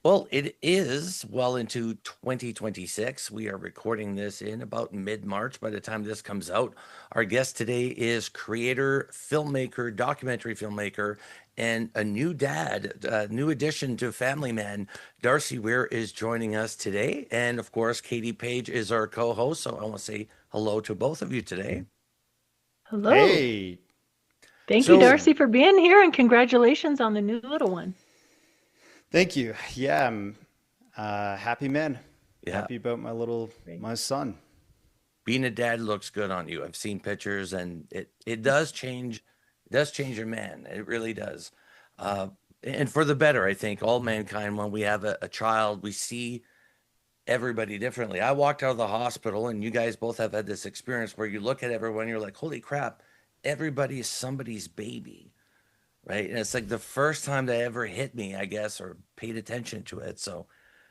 Well, it is well into 2026. We are recording this in about mid-March by the time this comes out. Our guest today is creator, filmmaker, documentary filmmaker, and a new dad, a new addition to Family Man. Darcy Weir is joining us today. And of course, Katie Page is our co-host. So I want to say hello to both of you today. Hello. Hey, Thank you, So, Darcy, awesome. for being here, and congratulations on the new little one. Thank you. Yeah, I'm happy man. yeah, Happy about Great. my son. being a dad looks good on you. I've seen pictures and it does change your man. It really does. Uh, and for the better, I think all mankind, when we have a child, we see everybody differently. I walked out of the hospital and you guys both have had this experience where you look at everyone, you're like, holy crap, everybody is somebody's baby. Right. And it's like the first time that ever hit me, I guess, or paid attention to it. So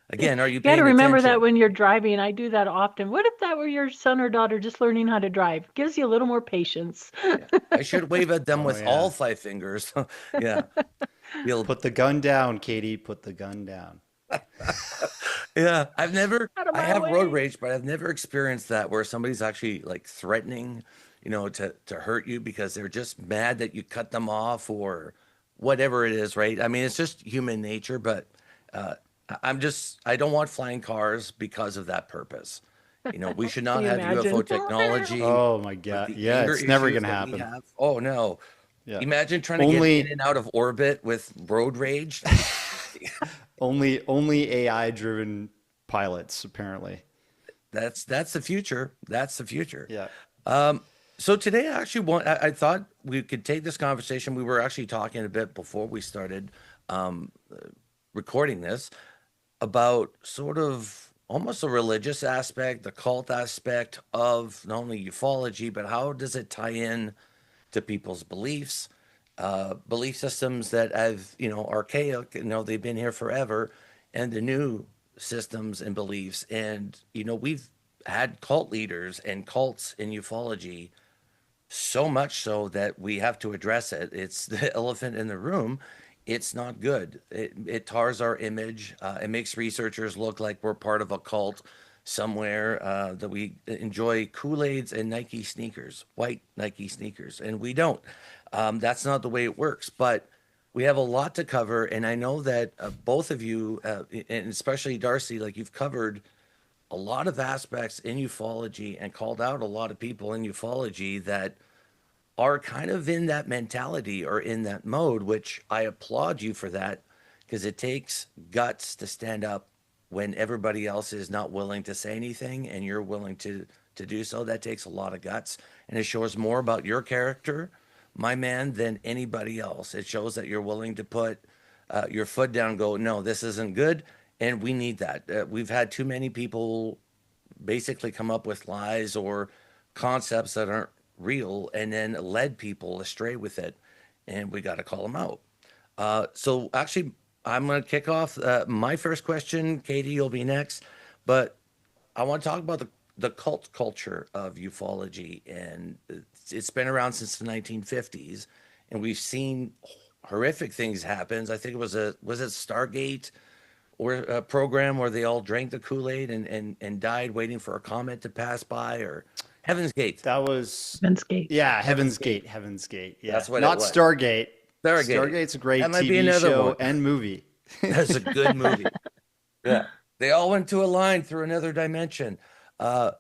You again, are you got to paying remember that attention? when you're driving. I do that often. What if that were your son or daughter just learning how to drive? Gives you a little more patience. Yeah. I should wave at them Oh with all yeah. five fingers. Yeah. You'll, Put the gun down, Katie. Put the gun down. yeah. Out of I my have road way. rage, but I've never experienced that where somebody's actually like threatening, to hurt you because they're just mad that you cut them off or whatever it is, right? I mean, it's just human nature, but uh, I don't want flying cars because of that purpose. We should Can not you have UFO imagine? technology Oh my with God. the Yeah, anger it's never issues gonna that we happen. have. Oh no. Yeah. Imagine trying to get in Only and out of orbit with road rage. only AI driven pilots, apparently. That's the future. That's the future. Yeah. Um, so today I actually I thought we could take this conversation. We were actually talking a bit before we started um, recording this about sort of almost a religious aspect, the cult aspect of not only ufology, but how does it tie in to people's beliefs, belief systems that have, archaic, they've been here forever, and the new systems and beliefs. And, we've had cult leaders and cults in ufology so much so that we have to address it. It's the elephant in the room. It's not good. It tars our image. It makes researchers look like we're part of a cult somewhere that we enjoy Kool-Aids and Nike sneakers, white Nike sneakers, and we don't. That's not the way it works. But we have a lot to cover, and I know that both of you, and especially Darcy, like you've covered a lot of aspects in ufology and called out a lot of people in ufology that are kind of in that mentality or in that mode, which I applaud you for that because it takes guts to stand up when everybody else is not willing to say anything and you're willing to do so. That takes a lot of guts and it shows more about your character, my man, than anybody else. It shows that you're willing to put your foot down, go, no, this isn't good, and we need that. We've had too many people basically come up with lies or concepts that aren't real and then led people astray with it. And we got to call them out. So actually, I'm going to kick off my first question. Katie, you'll be next. But I want to talk about the cult culture of ufology. And it's been around since the 1950s. And we've seen horrific things happen. I think was it Stargate or a program where they all drank the Kool-Aid and died waiting for a comet to pass by, or Heaven's Gate. That was Manscaped. yeah, Heaven's Heaven's Gate. Gate, Heaven's Gate. Yeah. That's what it Not was. Stargate. Stargate. Stargate's a That great might be TV another one. show and movie. That's a good movie. Yeah. They all went to a line through another dimension. Uh,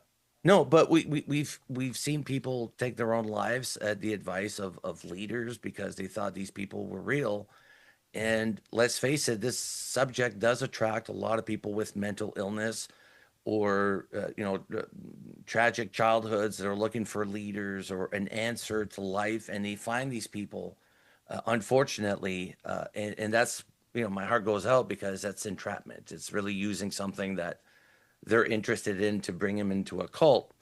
no, but we've seen people take their own lives at the advice of leaders because they thought these people were real. And let's face it, this subject does attract a lot of people with mental illness or tragic childhoods that are looking for leaders or an answer to life, and they find these people, unfortunately, and that's my heart goes out because that's entrapment. It's really using something that they're interested in to bring them into a cult.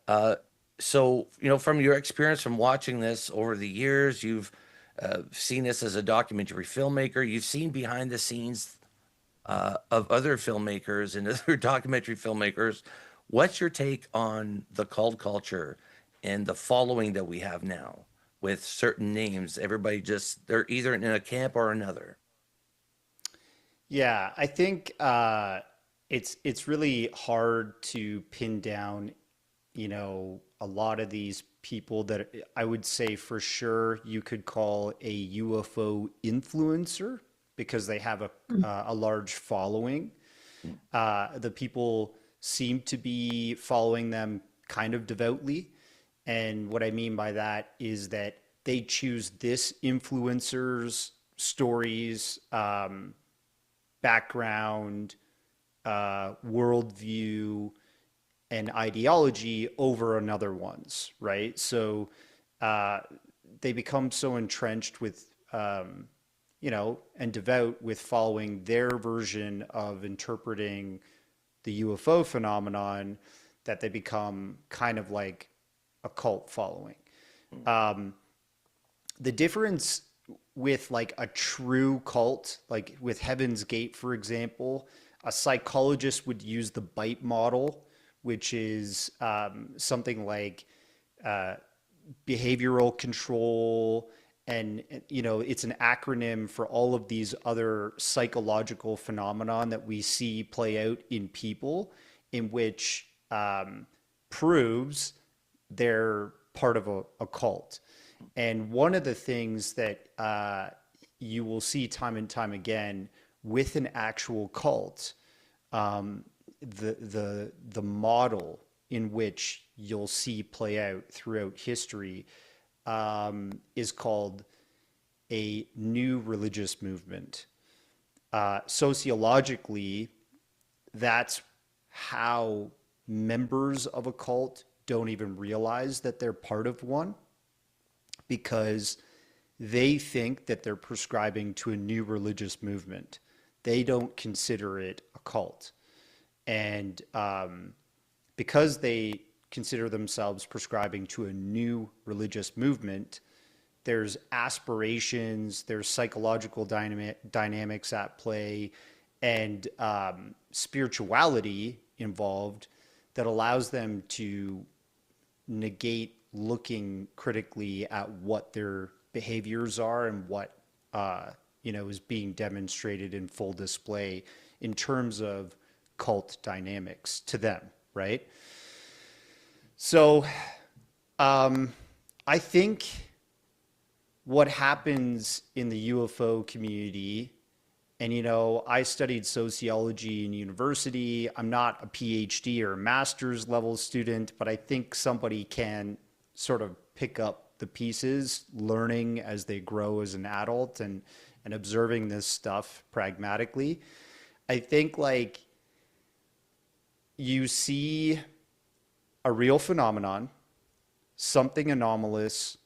Uh, so, from your experience from watching this over the years, you've seen this as a documentary filmmaker. You've seen behind the scenes of other filmmakers and other documentary filmmakers. What's your take on the cult culture and the following that we have now with certain names? Everybody just, they're either in a camp or another. Yeah, I think it's really hard to pin down, a lot of these people that I would say for sure you could call a UFO influencer because they have a large following. Mm. The people seem to be following them kind of devoutly. And what I mean by that is that they choose this influencer's stories, background, worldview, and ideology over another one's, right? So uh, they become so entrenched with, and devout with following their version of interpreting the UFO phenomenon that they become kind of like a cult following. Um, the difference with like a true cult, like with Heaven's Gate, for example, a psychologist would use the bite model, which is something like uh, behavioral control. And, it's an acronym for all of these other psychological phenomenon that we see play out in people, in which proves they're part of a cult. And one of the things that you will see time and time again with an actual cult, um, the model in which you'll see play out throughout history is called a new religious movement. Sociologically, that's how members of a cult don't even realize that they're part of one because they think that they're prescribing to a new religious movement. They don't consider it a cult. And because they consider themselves prescribing to a new religious movement, there's aspirations, there's psychological dynamics at play, and spirituality involved that allows them to negate looking critically at what their behaviors are and what is being demonstrated in full display in terms of cult dynamics to them, right? So I think what happens in the UFO community, and I studied sociology in university. I'm not a PhD or a master's level student, but I think somebody can sort of pick up the pieces, learning as they grow as an adult and observing this stuff pragmatically. I think like you see a real phenomenon, something anomalous,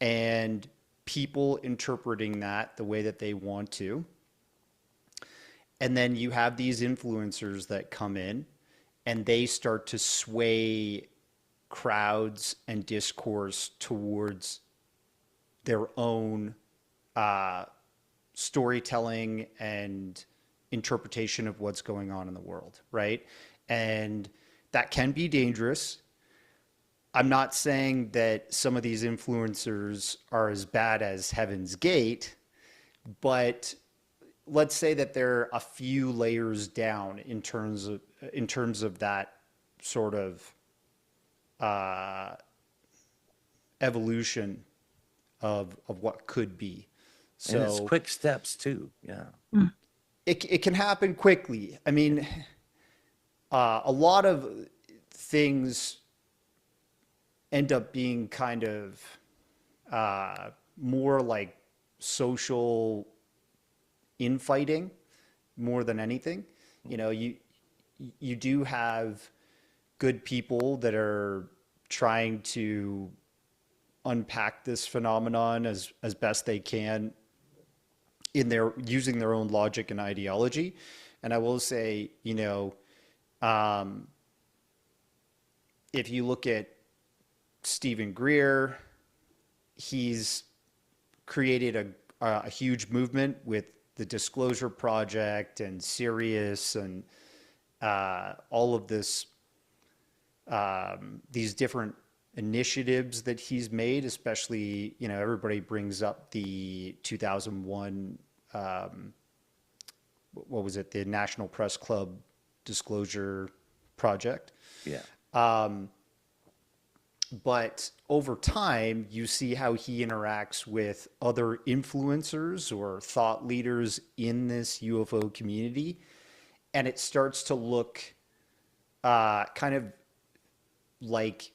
and people interpreting that the way that they want to. And then you have these influencers that come in and they start to sway crowds and discourse towards their own storytelling and interpretation of what's going on in the world, right? And that can be dangerous. I'm not saying that some of these influencers are as bad as Heaven's Gate, but let's say that they're a few layers down in terms of that sort of evolution of what could be. And it's So quick steps too. Yeah. Mm. it can happen quickly. I mean, a lot of things end up being kind of more like social infighting more than anything. You do have good people that are trying to unpack this phenomenon as best they can in their using their own logic and ideology. And I will say, if you look at Stephen Greer, he's created a huge movement with the Disclosure Project and Sirius and all of this, these different initiatives that he's made, especially, everybody brings up the 2001 what was it, the National Press Club Disclosure Project. Yeah. But over time, you see how he interacts with other influencers or thought leaders in this UFO community. And it starts to look kind of like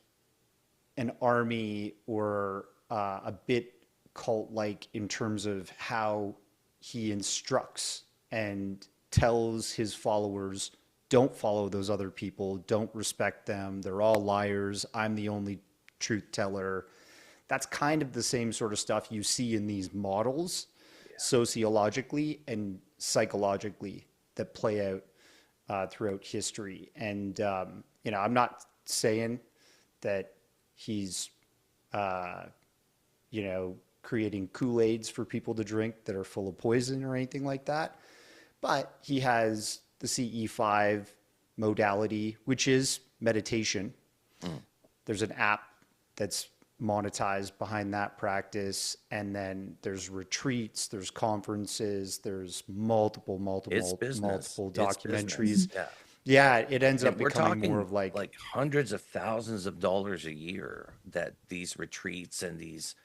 an army or a bit cult-like in terms of how he instructs and tells his followers, don't follow those other people, don't respect them, they're all liars, I'm the only truth teller. That's kind of the same sort of stuff you see in these models, sociologically and psychologically, that play out throughout history. And I'm not saying that he's creating Kool-Aids for people to drink that are full of poison or anything like that. But he has the CE5 modality, which is meditation. There's an app that's monetized behind that practice. And then there's retreats, there's conferences, there's multiple documentaries. Yeah. Yeah, it ends And up we're becoming talking more of like hundreds of thousands of dollars a year that these retreats and these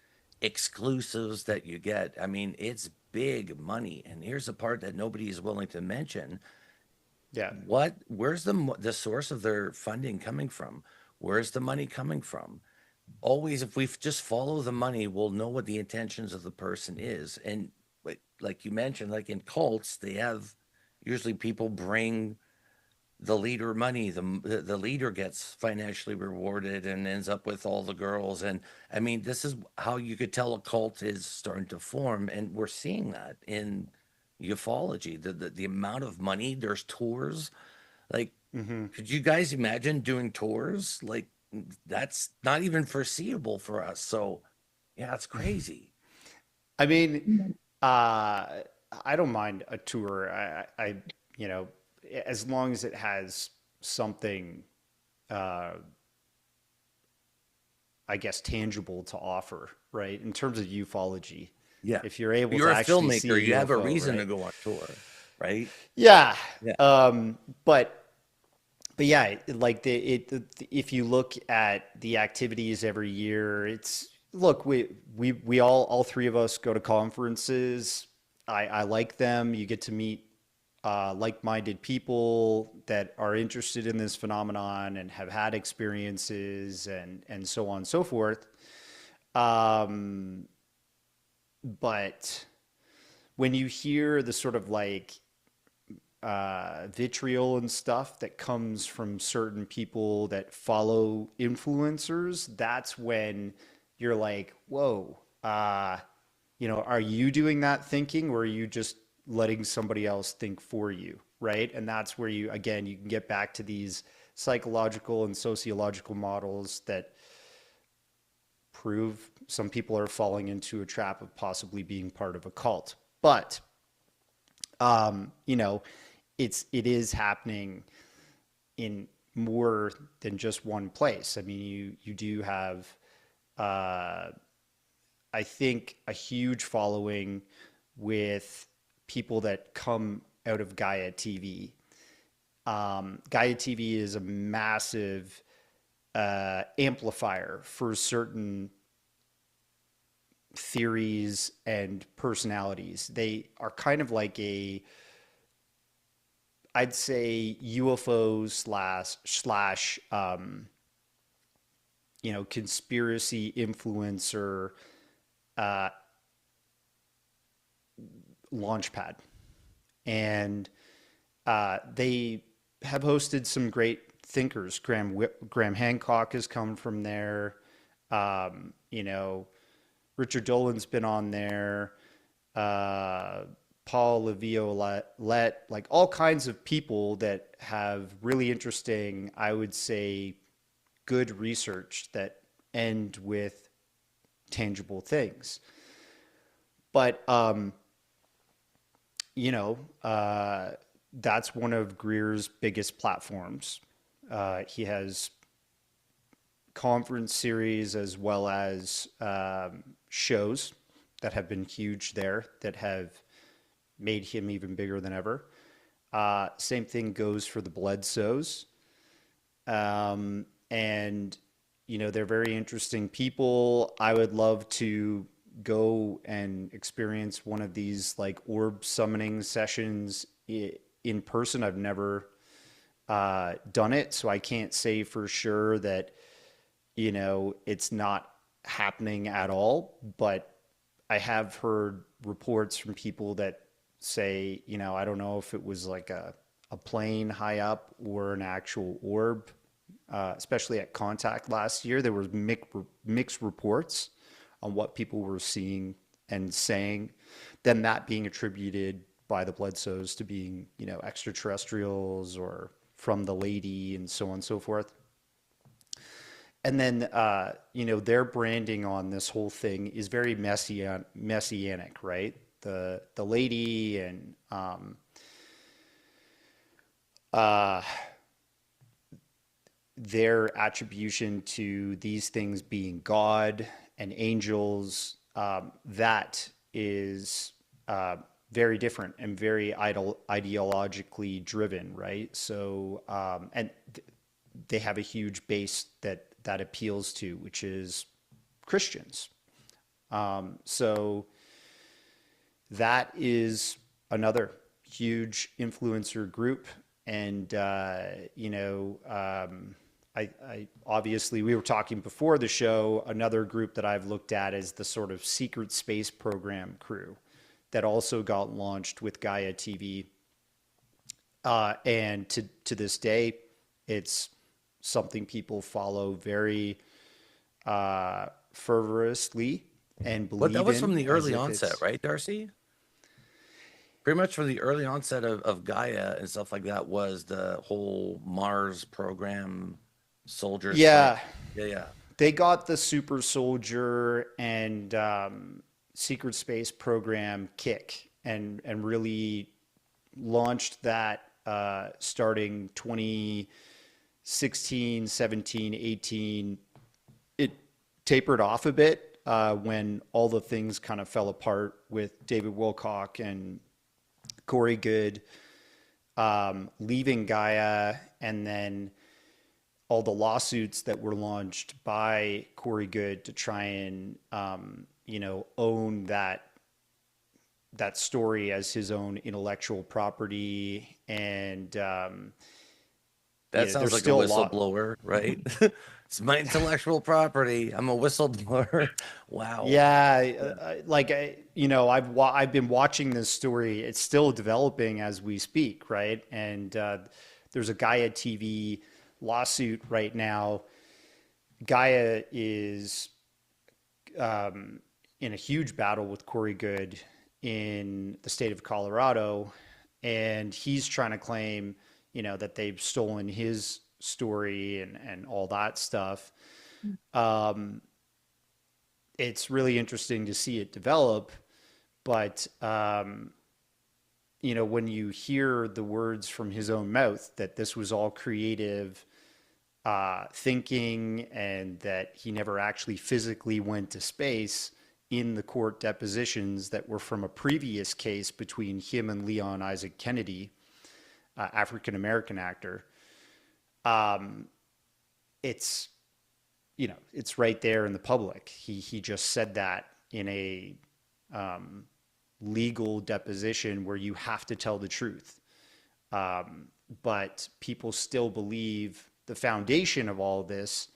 exclusives that you get. I mean, it's big money. And here's the part that nobody is willing to mention. yeah. Where's the source of their funding coming from? Where's the money coming from? Always, if we just follow the money, we'll know what the intentions of the person is. And like you mentioned, like in cults, they have usually people bring the leader money. The leader gets financially rewarded and ends up with all the girls. And I mean, this is how you could tell a cult is starting to form, and we're seeing that in ufology. The amount of money, there's tours. Like, could you guys imagine doing tours? Like, that's not even foreseeable for us. So yeah, it's crazy. I mean, I don't mind a tour. As long as it has something, I guess, tangible to offer, right? In terms of ufology. Yeah. If you're able You're to a actually see a filmmaker, you have a UFO, reason to right? go on tour, right? Yeah. Yeah. But yeah, like if you look at the activities every year, we all three of us go to conferences. I like them. You get to meet like-minded people that are interested in this phenomenon and have had experiences and so on and so forth. But when you hear the sort of like vitriol and stuff that comes from certain people that follow influencers, that's when you're like, whoa, are you doing that thinking, or are you just letting somebody else think for you, right? And that's where you can get back to these psychological and sociological models that prove some people are falling into a trap of possibly being part of a cult. But it is happening in more than just one place. I mean, you do have, I think, a huge following with people that come out of Gaia TV. Gaia TV is a massive amplifier for certain theories and personalities. They are kind of like I'd say UFO slash conspiracy influencer launchpad. And they have hosted some great thinkers. Graham Hancock has come from there. Richard Dolan's been on there. Paul Laviolette, like all kinds of people that have really interesting, I would say, good research that end with tangible things. But, that's one of Greer's biggest platforms. He has conference series as well as shows that have been huge there that have made him even bigger than ever. Same thing goes for the Bledsoes. And, they're very interesting people. I would love to go and experience one of these like orb summoning sessions in person. I've never done it, so I can't say for sure that, it's not happening at all. But I have heard reports from people that say, I don't know if it was like a plane high up or an actual orb, especially at Contact last year. There was mixed reports on what people were seeing and saying, then that being attributed by the Bledsoes to being, extraterrestrials or from the lady and so on and so forth. And then, their branding on this whole thing is very messianic, right? The lady and their attribution to these things being God and angels, that is very different and very ideologically driven, right? So, and they have a huge base that appeals to, which is Christians. So that is another huge influencer group. And, I obviously, we were talking before the show, another group that I've looked at is the sort of secret space program crew that also got launched with Gaia TV. And to this day, it's something people follow very fervorously and believe But that was in from the as early if onset, it's right, Darcy? Pretty much from the early onset of Gaia and stuff like that was the whole Mars program, soldiers fight. yeah. Yeah, yeah. They got the super soldier and secret space program kick and really launched that starting 2016, 17, 18. It tapered off a bit when all the things kind of fell apart with David Wilcock and Corey Good leaving Gaia, and then all the lawsuits that were launched by Corey Good to try and own that story as his own intellectual property. And That sounds there's like a still a lot. whistleblower, right? It's my intellectual property. I'm a whistleblower. Wow. Yeah, Yeah. I've been watching this story. It's still developing as we speak, right? And there's a Gaia TV lawsuit right now. Gaia is in a huge battle with Corey Good in the state of Colorado, and he's trying to claim, that they've stolen his story and all that stuff. It's really interesting to see it develop, but when you hear the words from his own mouth that this was all creative thinking and that he never actually physically went to space in the court depositions that were from a previous case between him and Leon Isaac Kennedy, African-American actor. It's, it's right there in the public. He just said that in a legal deposition where you have to tell the truth. But people still believe the foundation of all this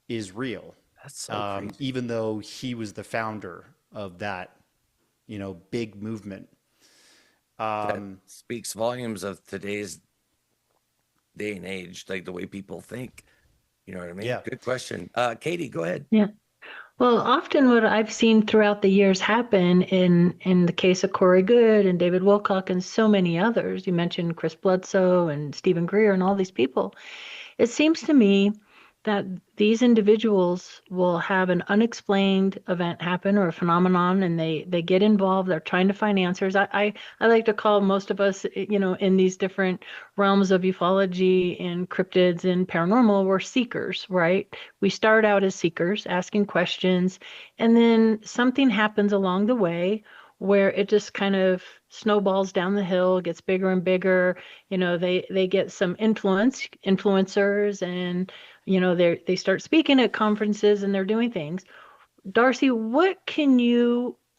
is real. That's so crazy. Even though he was the founder of that, big movement. That speaks volumes of today's day and age, like the way people think. You know what I mean? Yeah. Good question. Katie, go ahead. Yeah. Well, often what I've seen throughout the years happen in the case of Corey Good and David Wilcock and so many others, you mentioned Chris Bledsoe and Stephen Greer and all these people, it seems to me that these individuals will have an unexplained event happen or a phenomenon, and they get involved. They're trying to find answers. I like to call most of us, in these different realms of ufology and cryptids and paranormal, we're seekers, right? We start out as seekers, asking questions, and then something happens along the way where it just kind of snowballs down the hill, gets bigger and bigger. They get some influencers, and they start speaking at conferences, and they're doing things. Darcy,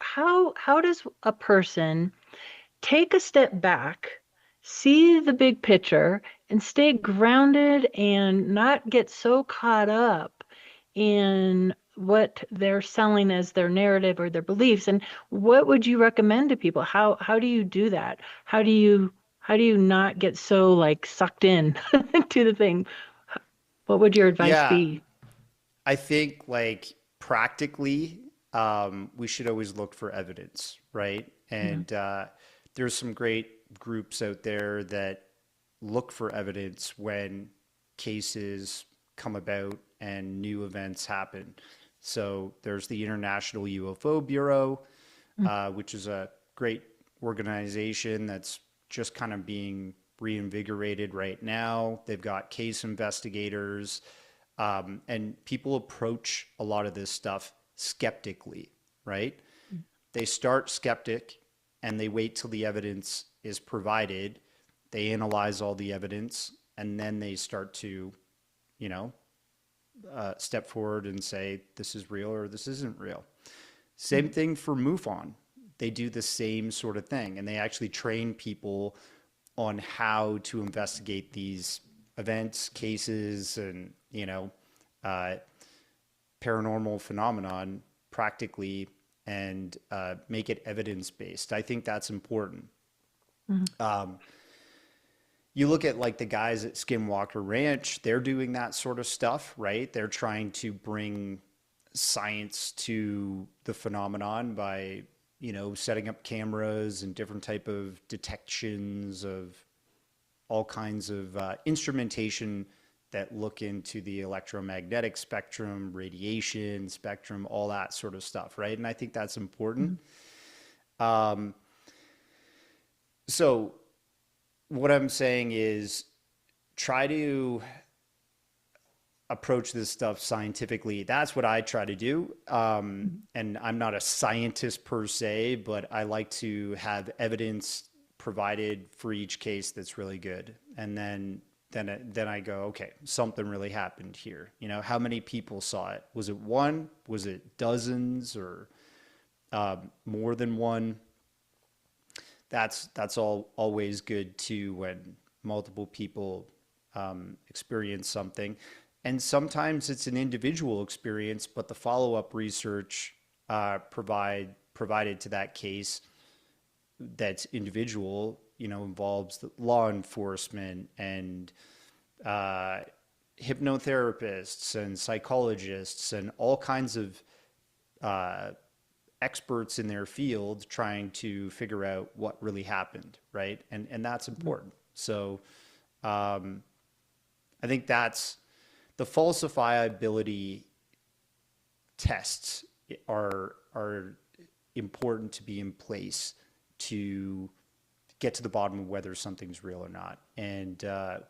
how does a person take a step back, see the big picture, and stay grounded and not get so caught up in what they're selling as their narrative or their beliefs? And what would you recommend to people? How do you do that? How do you not get so like sucked in to the thing? What would your advice Yeah, be? I think like practically, we should always look for evidence, right? Yeah. And there's some great groups out there that look for evidence when cases come about and new events happen. So there's the International UFO Bureau, which is a great organization that's just kind of being reinvigorated right now. They've got case investigators, and people approach a lot of this stuff skeptically, right? They start skeptic and they wait till the evidence is provided. They analyze all the evidence and then they start to, you know, step forward and say, this is real or this isn't real. Same thing for MUFON. They do the same sort of thing, and they actually train people on how to investigate these events, cases, and, uh, paranormal phenomenon practically, and make it evidence based. I think that's important. Um, you look at like the guys at Skinwalker Ranch, they're doing that sort of stuff, right? They're trying to bring science to the phenomenon by, setting up cameras and different type of detections of all kinds of instrumentation that look into the electromagnetic spectrum, radiation spectrum, all that sort of stuff, right? And I think that's important. Um, so what I'm saying is try to approach this stuff scientifically. That's what I try to do. And I'm not a scientist per se, but I like to have evidence provided for each case that's really good. And then I go, okay, something really happened here. How many people saw it? Was it one? Was it dozens, or more than one? That's all always good too, when multiple people experience something. And sometimes it's an individual experience, but the follow-up research provided to that case that's individual, involves the law enforcement and hypnotherapists and psychologists and all kinds of experts in their field trying to figure out what really happened, right? And that's important. So I think that's the falsifiability tests are important to be in place to get to the bottom of whether something's real or not. And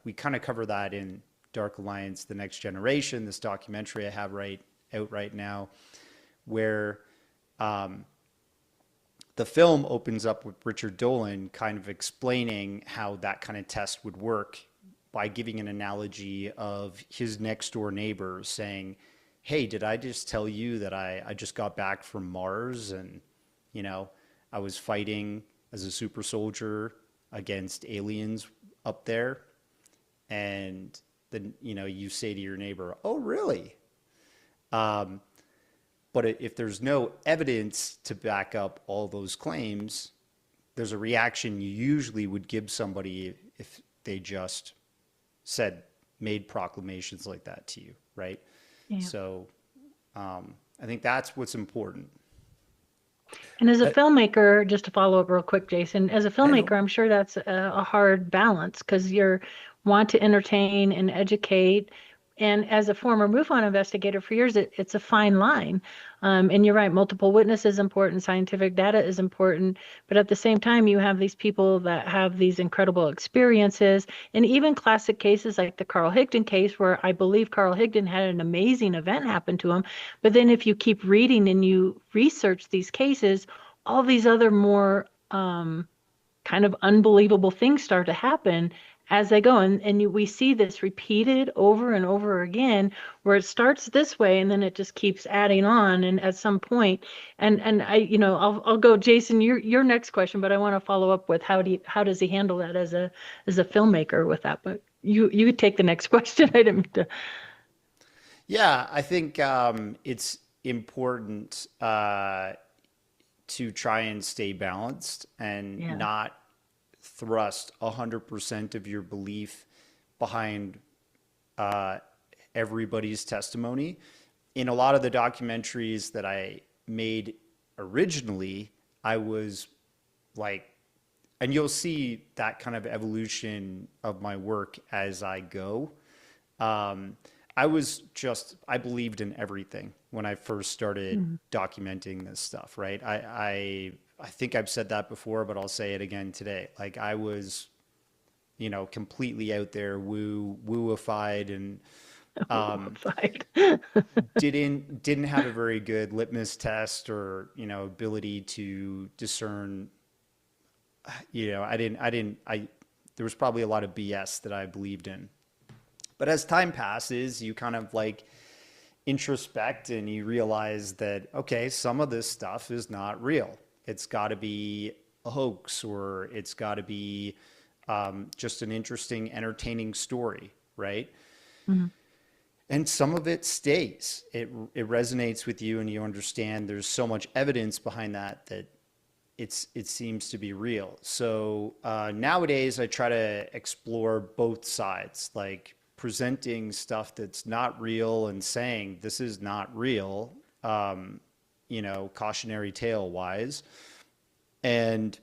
we kind of cover that in Dark Alliance: The Next Generation, this documentary I have out right now, where the film opens up with Richard Dolan kind of explaining how that kind of test would work by giving an analogy of his next door neighbor saying, hey, did I just tell you that I just got back from Mars, and, I was fighting as a super soldier against aliens up there? And then, you say to your neighbor, oh, really? But if there's no evidence to back up all those claims, there's a reaction you usually would give somebody if they just made proclamations like that to you, right? Yeah. So I think that's what's important. And as a Uh, filmmaker, just to follow up real quick, Jason, as a I know. filmmaker, I'm sure that's a hard balance, because you want to entertain and educate. And as a former MUFON investigator for years, it's a fine line. And you're right, multiple witnesses is important, scientific data is important, but at the same time, you have these people that have these incredible experiences, and even classic cases like the Carl Higdon case, where I believe Carl Higdon had an amazing event happen to him. But then if you keep reading and you research these cases, all these other more kind of unbelievable things start to happen as they go. And we see this repeated over and over again, where it starts this way and then it just keeps adding on. And at some point, and I, I'll go, Jason, your next question, but I want to follow up with how does he handle that as a filmmaker with that? But you take the next question. I didn't mean to. Yeah, I think it's important to try and stay balanced and Yeah. not thrust 100% of your belief behind uh, everybody's testimony. In a lot of the documentaries that I made originally, I was like, and you'll see that kind of evolution of my work as I go. Um, I believed in everything when I first started documenting this stuff, right? I think I've said that before, but I'll say it again today. Like I was, completely out there, wooified, and Fight. didn't have a very good litmus test or, ability to discern. There was probably a lot of BS that I believed in. But as time passes, you kind of like introspect and you realize that, okay, some of this stuff is not real. It's got to be a hoax, or it's got to be just an interesting, entertaining story, right? Mhm. And some of it stays. It resonates with you, and you understand there's so much evidence behind that it seems to be real. So nowadays, I try to explore both sides, like presenting stuff that's not real and saying this is not real, cautionary tale wise, and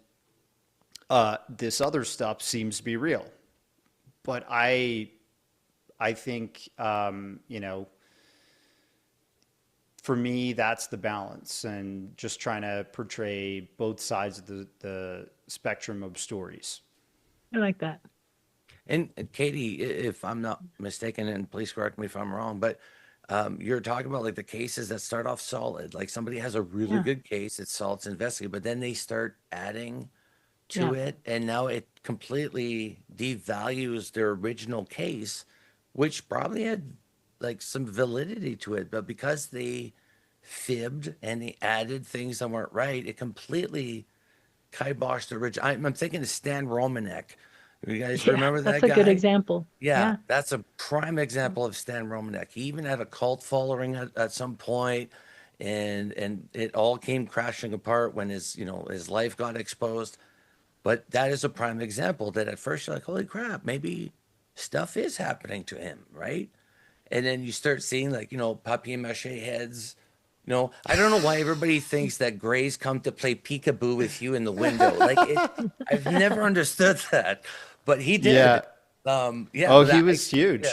this other stuff seems to be real. But I think for me, that's the balance, and just trying to portray both sides of the spectrum of stories. I like that. And Katie, if I'm not mistaken, and please correct me if I'm wrong, but you're talking about like the cases that start off solid. Like somebody has a really Yeah. good case, it's solid, it's investigated, but then they start adding to Yeah. it, and now it completely devalues their original case, which probably had like some validity to it, but because they fibbed and they added things that weren't right, it completely kiboshed the original. I'm thinking of Stan Romanek. You guys Yeah. remember That's that a good guy? example. Yeah, Yeah. that's a prime example of Stan Romanek. He even had a cult following at some point, and it all came crashing apart when his life got exposed. But that is a prime example that at first you're like, holy crap, maybe stuff is happening to him, right? And then you start seeing like, papier-mâché heads. I don't know why everybody thinks that Gray's come to play peekaboo with you in the window. I've never understood that, but he Yeah. did. Yeah, Oh, but he was yeah. huge.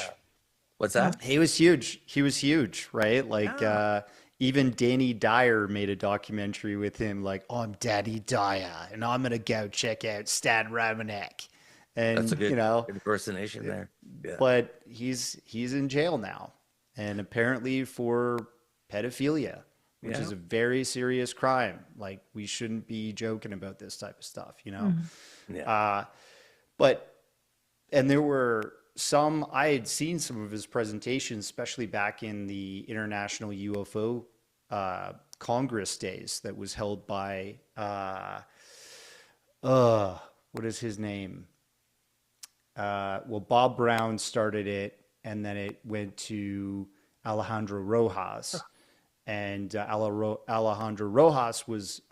What's Yeah. that? He was huge. He was huge, right? Like Yeah, even Danny Dyer made a documentary with him, like, oh, I'm Daddy Dyer, and I'm gonna go check out Stan Romanek. that's a And, good impersonation there. Yeah. but he's in jail now, and apparently for pedophilia, which Yeah. is a very serious crime. Like we shouldn't be joking about this type of stuff. Mhm. Yeah. But and there were some, I had seen some of his presentations, especially back in the International UFO Congress days that was held by what is his name? Well, Bob Brown started it, and then it went to Alejandro Rojas. And Alejandro Rojas was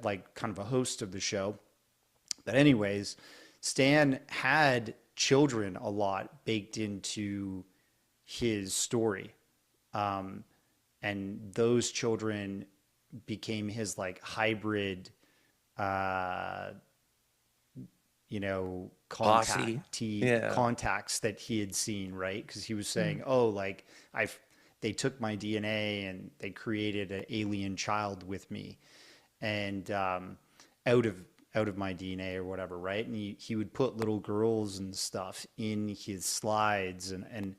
like kind of a host of the show. But anyways, Stan had children a lot baked into his story. And those children became his like hybrid, uh, Posse. Yeah. contacts that he had seen, right? Because he was saying, oh, like they took my DNA and they created an alien child with me, and out of my DNA or whatever, right? And he would put little girls and stuff in his slides, and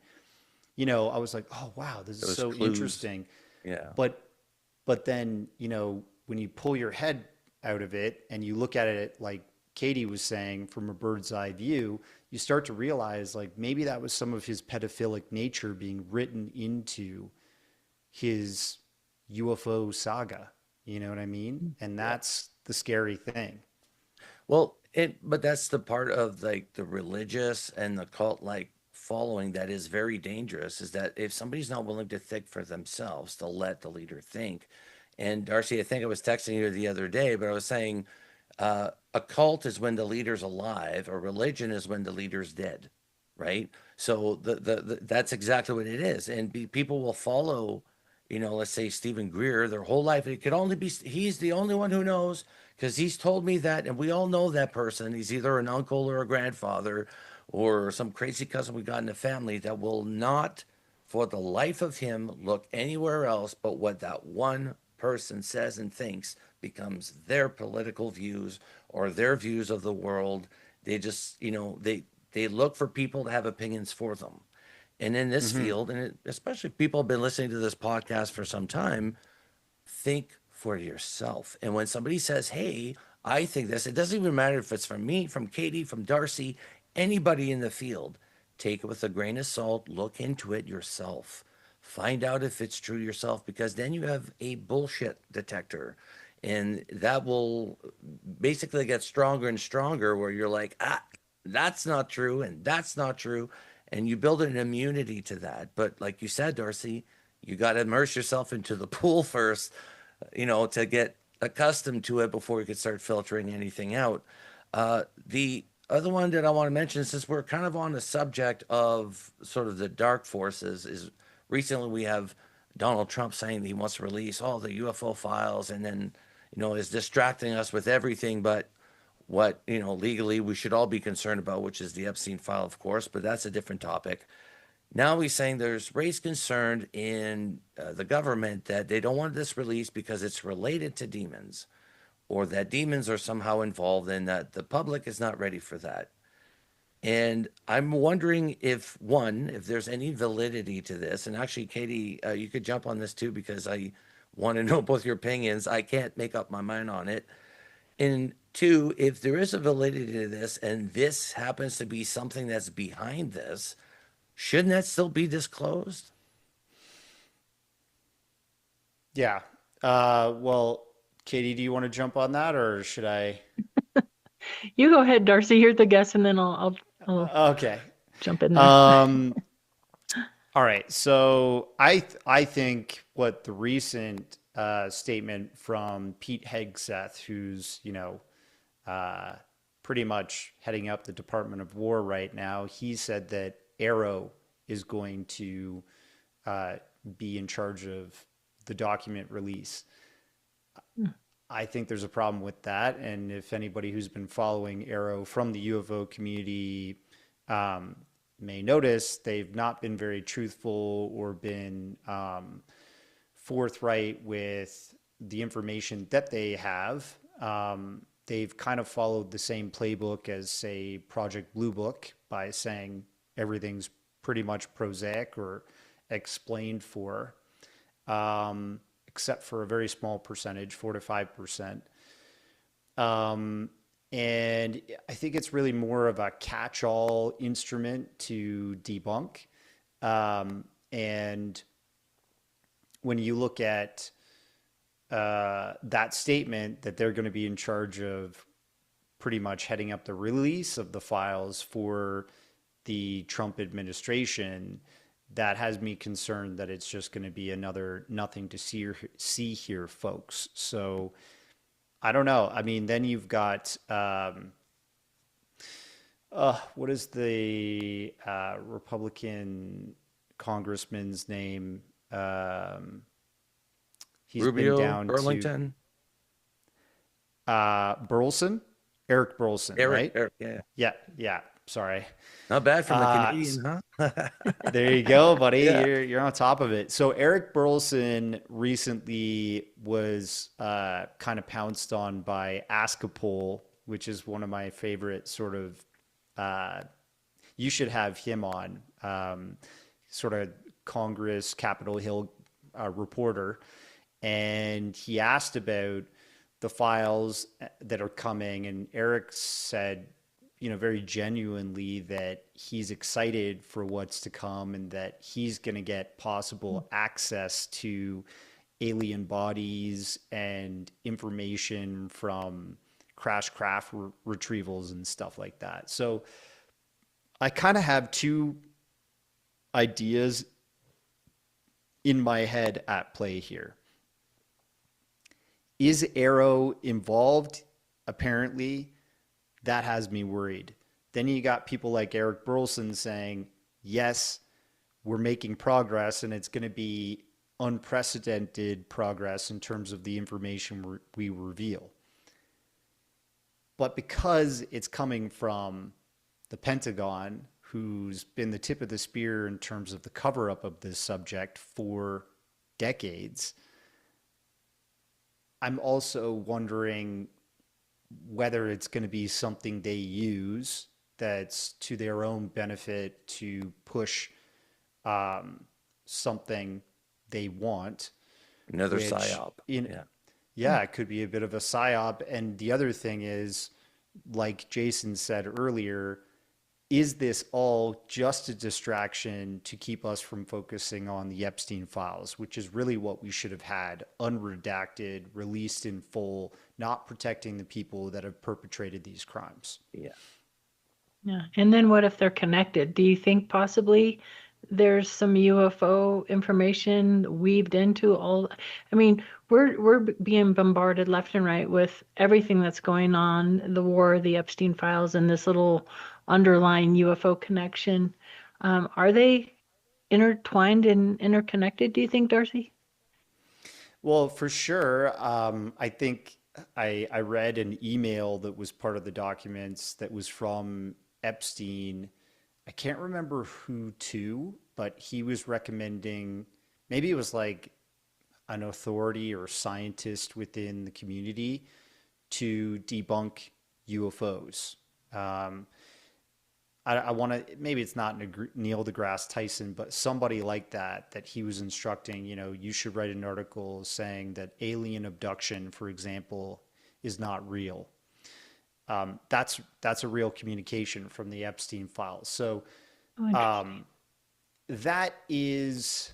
I was like, oh wow, this is Those so clues. interesting. Yeah. But then when you pull your head out of it and you look at it like Katie was saying, from a bird's eye view, you start to realize like maybe that was some of his pedophilic nature being written into his UFO saga. You know what I mean? And Yeah. that's the scary thing. Well, but that's the part of like the religious and the cult like following that is very dangerous is that if somebody's not willing to think for themselves, to let the leader think. And Darcy, I think I was texting you the other day, but I was saying a cult is when the leader's alive, a religion is when the leader's dead, right? So that's exactly what it is. And people will follow, let's say Stephen Greer, their whole life. It could only be, he's the only one who knows because he's told me that. And we all know that person. He's either an uncle or a grandfather or some crazy cousin we got in the family that will not, for the life of him, look anywhere else but what that one person says and thinks becomes their political views or their views of the world. They just, they look for people to have opinions for them. And in this Hmm. field, and especially people have been listening to this podcast for some time, think for yourself. And when somebody says, hey, I think this, it doesn't even matter if it's from me, from Katie, from Darcy, anybody in the field, take it with a grain of salt, look into it yourself. Find out if it's true yourself, because then you have a bullshit detector. And that will basically get stronger and stronger, where you're like, that's not true, and that's not true. And you build an immunity to that. But like you said, Darcy, you got to immerse yourself into the pool first, to get accustomed to it before you could start filtering anything out. The other one that I want to mention, since we're kind of on the subject of sort of the dark forces, is recently we have Donald Trump saying that he wants to release all the UFO files and then, is distracting us with everything but what, legally we should all be concerned about, which is the Epstein file, of course, but that's a different topic. Now he's saying there's raised concern in the government that they don't want this released because it's related to demons, or that demons are somehow involved, and that the public is not ready for that. And I'm wondering if, one, if there's any validity to this. And actually, Katie, you could jump on this too, because I want to know both your opinions. I can't make up my mind on it. And two, if there is a validity to this, and this happens to be something that's behind this, shouldn't that still be disclosed? Yeah. Well, Katie, do you want to jump on that or should I? You go ahead, Darcy. You're the guest, and then I'll Okay. jump in there. Um, all right. So I think what the recent statement from Pete Hegseth, who's uh, pretty much heading up the Department of War right now, he said that Arrow is going to uh, be in charge of the document release. I think there's a problem with that. And if anybody who's been following Arrow from the UFO community um, may notice, they've not been very truthful or been forthright with the information that they have. They've kind of followed the same playbook as, say, Project Blue Book by saying everything's pretty much prosaic or explained for, except for a very small percentage, 4 to 5%. And I think it's really more of a catch-all instrument to debunk. And when you look at that statement that they're going to be in charge of pretty much heading up the release of the files for the Trump administration, that has me concerned that it's just going to be another nothing to see here, folks. So I don't know. I mean, then you've got what is the Republican congressman's name? He's been Rubio, down to Burlington, Burleson, Eric Burleson, right? Eric, yeah. Yeah, yeah. Sorry. Not bad from the S- Canadian, huh? There you go, buddy. Yeah. You're on top of it. So Eric Burleson recently was kind of pounced on by Askapol, which is one of my favorite sort of. You should have him on, sort of Congress, Capitol Hill reporter, and he asked about the files that are coming. And Eric said, very genuinely that he's excited for what's to come and that he's going to get possible access to alien bodies and information from crash craft retrievals and stuff like that. So I kind of have two ideas in my head at play here. Is Arrow involved? Apparently, that has me worried. Then you got people like Eric Burleson saying, yes, we're making progress and it's going to be unprecedented progress in terms of the information we reveal. But because it's coming from the Pentagon, who's been the tip of the spear in terms of the cover-up of this subject for decades, I'm also wondering whether it's going to be something they use that's to their own benefit to push something they want. Another psyop. Yeah, it could be a bit of a psyop. And the other thing is, like Jason said earlier, is this all just a distraction to keep us from focusing on the Epstein files, which is really what we should have had, unredacted, released in full, not protecting the people that have perpetrated these crimes? Yeah. Yeah. And then what if they're connected? Do you think possibly there's some UFO information weaved into all? I mean, we're being bombarded left and right with everything that's going on, the war, the Epstein files, and this little underlying UFO connection. Are they intertwined and interconnected, do you think, Darcy? Well, for sure. I think I read an email that was part of the documents that was from Epstein. I can't remember who to, but he was recommending, maybe it was like an authority or scientist within the community, to debunk UFOs. I want to, maybe it's not Neil deGrasse Tyson, but somebody like that he was instructing, you should write an article saying that alien abduction, for example, is not real. That's a real communication from the Epstein files. So that is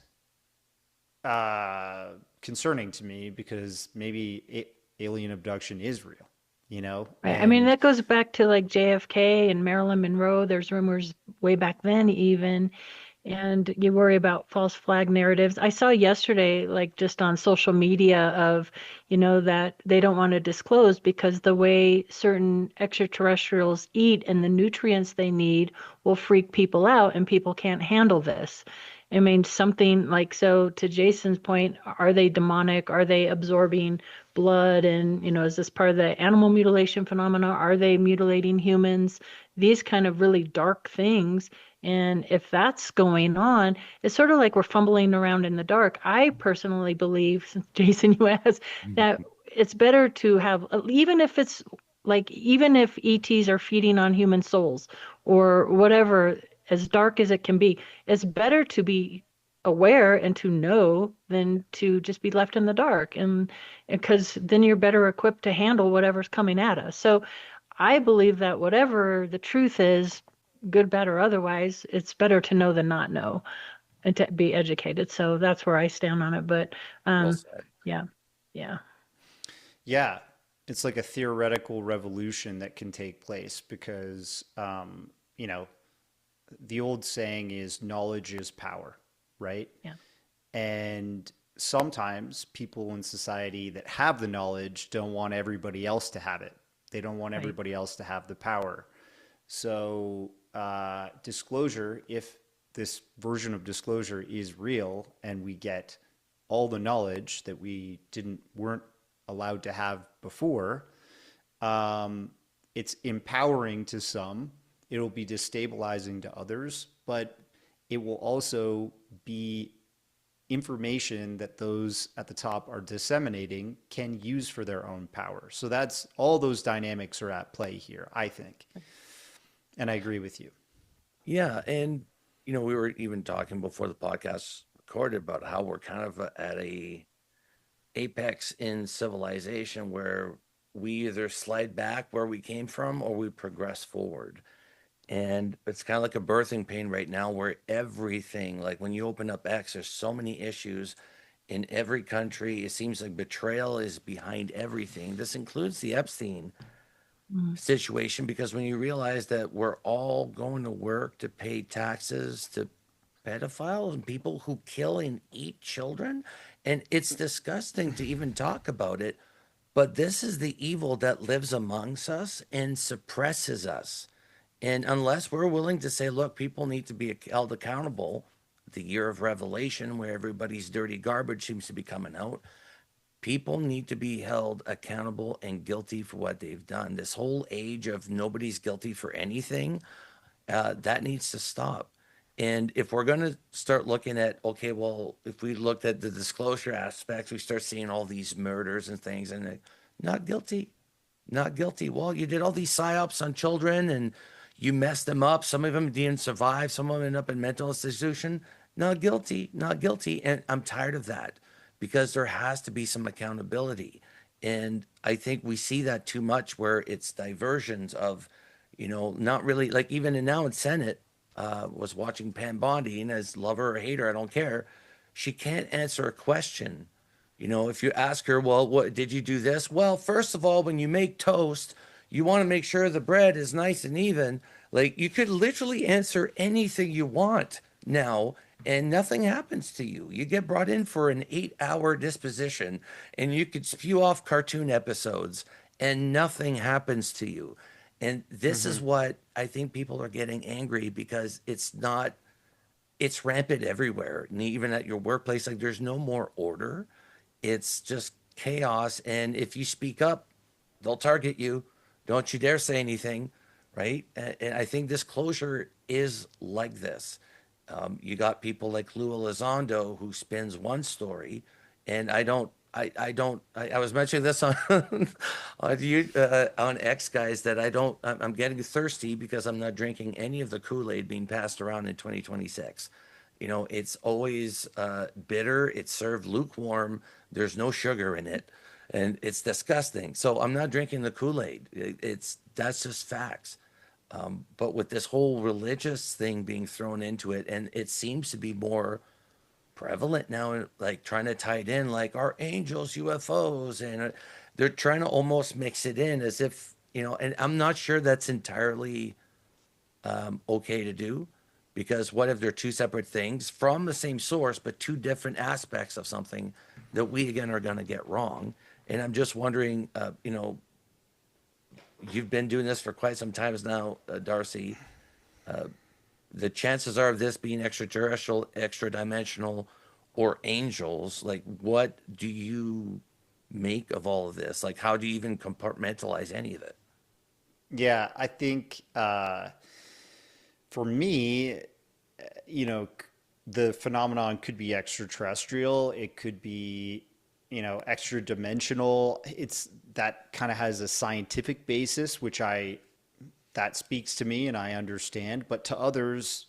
concerning to me, because maybe alien abduction is real, Right. I mean, that goes back to like JFK and Marilyn Monroe. There's rumors way back then even, and you worry about false flag narratives. I saw yesterday, like just on social media of, that they don't want to disclose because the way certain extraterrestrials eat and the nutrients they need will freak people out and people can't handle this. I mean, something like, so to Jason's point, are they demonic? Are they absorbing blood? And, is this part of the animal mutilation phenomena? Are they mutilating humans? These kind of really dark things. And if that's going on, it's sort of like we're fumbling around in the dark. I personally believe, since Jason, you asked, that it's better to have, even if it's like, even if ETs are feeding on human souls or whatever, as dark as it can be, it's better to be aware and to know than to just be left in the dark. And because then you're better equipped to handle whatever's coming at us. So I believe that whatever the truth is, good, bad, or otherwise, it's better to know than not know and to be educated. So that's where I stand on it. But Well said. yeah. Yeah, it's like a theoretical revolution that can take place because, the old saying is knowledge is power, right? Yeah. And sometimes people in society that have the knowledge don't want everybody else to have it. They don't want everybody else to have the power. So disclosure, if this version of disclosure is real and we get all the knowledge that we weren't allowed to have before, it's empowering to some. It'll be destabilizing to others, but it will also be information that those at the top are disseminating can use for their own power. So that's all, those dynamics are at play here, I think. And I agree with you. Yeah. And, we were even talking before the podcast recorded about how we're kind of at apex in civilization where we either slide back where we came from or we progress forward. And it's kind of like a birthing pain right now where everything, like when you open up X, there's so many issues in every country. It seems like betrayal is behind everything. This includes the Epstein Mm. situation, because when you realize that we're all going to work to pay taxes to pedophiles and people who kill and eat children, and it's disgusting to even talk about it, but this is the evil that lives amongst us and suppresses us. And unless we're willing to say, look, people need to be held accountable, the year of revelation where everybody's dirty garbage seems to be coming out, people need to be held accountable and guilty for what they've done. This whole age of nobody's guilty for anything, that needs to stop. And if we're going to start looking at, okay, well, if we looked at the disclosure aspects, we start seeing all these murders and things, and not guilty, not guilty. Well, you did all these psyops on children and you messed them up. Some of them didn't survive. Some of them end up in mental institution. Not guilty, not guilty. And I'm tired of that because there has to be some accountability. And I think we see that too much where it's diversions of, not really like even now in Senate, was watching Pam Bondi, and as lover or hater, I don't care. She can't answer a question. If you ask her, well, what did you do this? Well, first of all, when you make toast, you want to make sure the bread is nice and even. Like you could literally answer anything you want now, and nothing happens to you. You get brought in for an 8-hour disposition, and you could spew off cartoon episodes, and nothing happens to you. And this is what I think people are getting angry because it's rampant everywhere. And even at your workplace, like there's no more order. It's just chaos. And if you speak up, they'll target you. Don't you dare say anything, right? And I think this closure is like this. You got people like Lou Elizondo who spins one story, and I was mentioning this on on X, guys, that I'm getting thirsty because I'm not drinking any of the Kool-Aid being passed around in 2026. It's always bitter. It's served lukewarm. There's no sugar in it, and it's disgusting. So I'm not drinking the Kool-Aid. That's just facts. But with this whole religious thing being thrown into it, and it seems to be more prevalent now, like trying to tie it in, like our angels, UFOs, and they're trying to almost mix it in as if, and I'm not sure that's entirely okay to do, because what if they're two separate things from the same source, but two different aspects of something that we again are going to get wrong? And I'm just wondering, you've been doing this for quite some time now, Darcy. The chances are of this being extraterrestrial, extra dimensional, or angels, like what do you make of all of this? Like, how do you even compartmentalize any of it? Yeah, I think for me, the phenomenon could be extraterrestrial. It could be, extra dimensional. It's that kind of has a scientific basis, that speaks to me and I understand. But to others,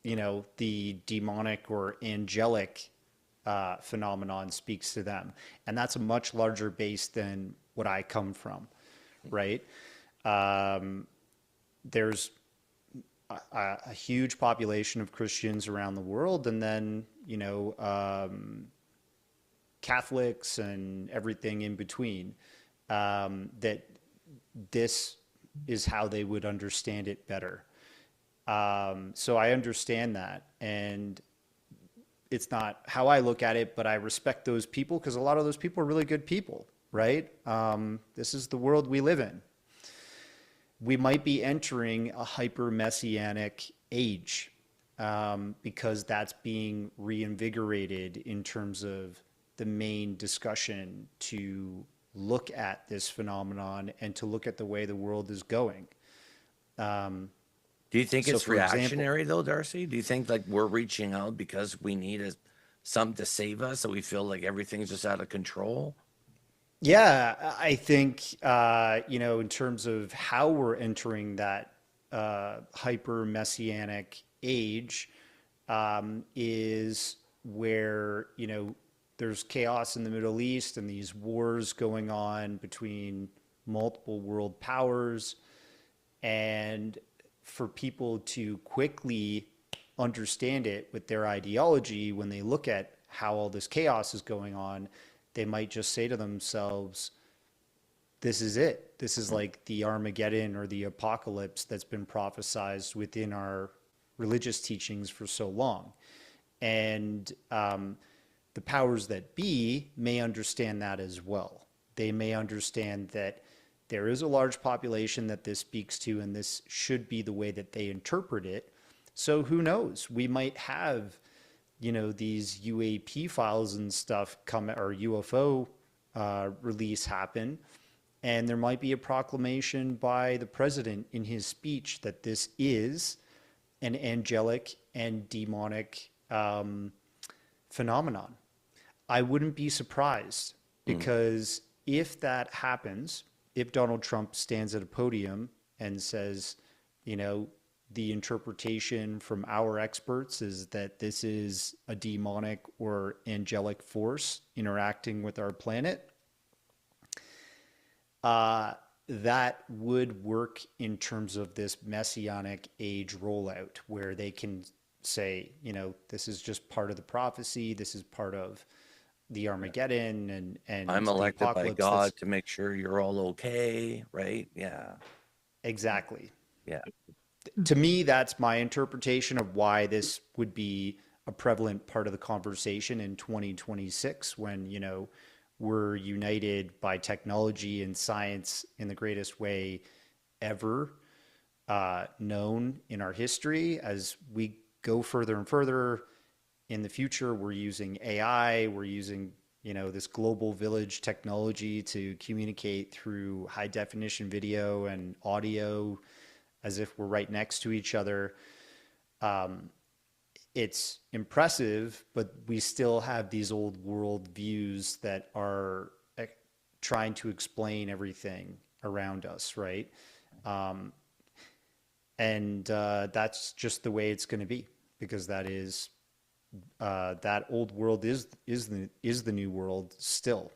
the demonic or angelic phenomenon speaks to them, and that's a much larger base than what I come from, right? There's a huge population of Christians around the world, and then Catholics and everything in between. That this is how they would understand it better. So I understand that, and it's not how I look at it, but I respect those people because a lot of those people are really good people, right? This is the world we live in. We might be entering a hyper-messianic age because that's being reinvigorated in terms of the main discussion to look at this phenomenon and to look at the way the world is going. Do you think So it's for example, reactionary though, Darcy? Do you think like we're reaching out because we need something to save us, so we feel like everything's just out of control? yeah, I think, in terms of how we're entering that hyper messianic age, is where, there's chaos in the Middle East and these wars going on between multiple world powers, and for people to quickly understand it with their ideology, when they look at how all this chaos is going on, they might just say to themselves, this is it. This is like the Armageddon or the apocalypse that's been prophesized within our religious teachings for so long. And the powers that be may understand that as well. They may understand that there is a large population that this speaks to, and this should be the way that they interpret it. So who knows? We might have, these UAP files and stuff come, or UFO release happen, and there might be a proclamation by the president in his speech that this is an angelic and demonic phenomenon. I wouldn't be surprised, because if that happens, if Donald Trump stands at a podium and says, the interpretation from our experts is that this is a demonic or angelic force interacting with our planet, that would work in terms of this Messianic age rollout, where they can say, this is just part of the prophecy. This is part of the Armageddon and I'm the elected by apocalypse. God to make sure you're all okay, right? Yeah. Exactly. Yeah. To me, that's my interpretation of why this would be a prevalent part of the conversation in 2026, when, we're united by technology and science in the greatest way ever known in our history. As we go further and further in the future, we're using AI, we're using, this global village technology to communicate through high definition video and audio as if we're right next to each other. It's impressive, but we still have these old world views that are trying to explain everything around us, right? And that's just the way it's going to be, because that is that old world is the new world still.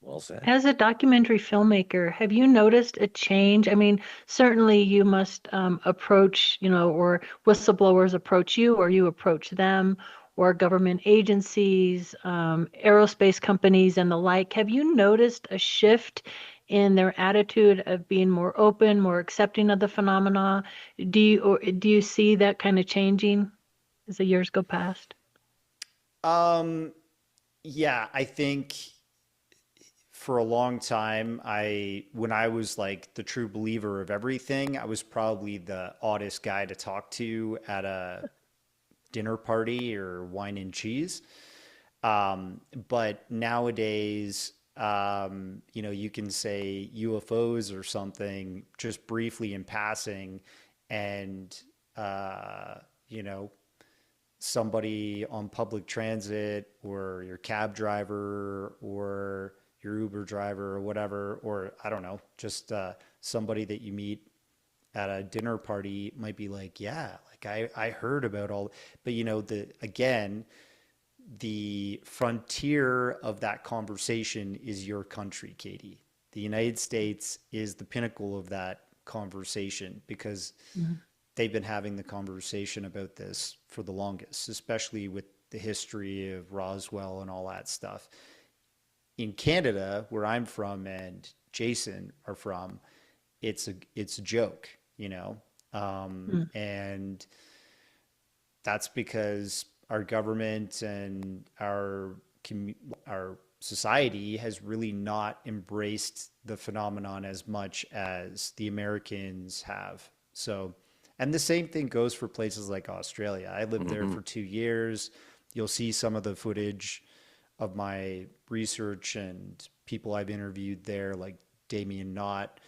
Well said. As a documentary filmmaker, have you noticed a change? I mean, certainly you must approach, or whistleblowers approach you, or you approach them, or government agencies, aerospace companies, and the like. Have you noticed a shift in their attitude of being more open, more accepting of the phenomena? Do you see that kind of changing as the years go past? Yeah, I think for a long time, when I was like the true believer of everything, I was probably the oddest guy to talk to at a dinner party or wine and cheese. But nowadays, you can say UFOs or something just briefly in passing, and, somebody on public transit, or your cab driver, or your Uber driver, or whatever, or I don't know, just somebody that you meet at a dinner party might be like, yeah, like I heard about all, but the frontier of that conversation is your country, Katie. The United States is the pinnacle of that conversation, because they've been having the conversation about this for the longest, especially with the history of Roswell and all that stuff. In Canada, where I'm from and Jason are from, it's a joke, and that's because our government and our society has really not embraced the phenomenon as much as the Americans have. So, and the same thing goes for places like Australia. I lived there for 2 years. You'll see some of the footage of my research and people I've interviewed there, like Damien Knott,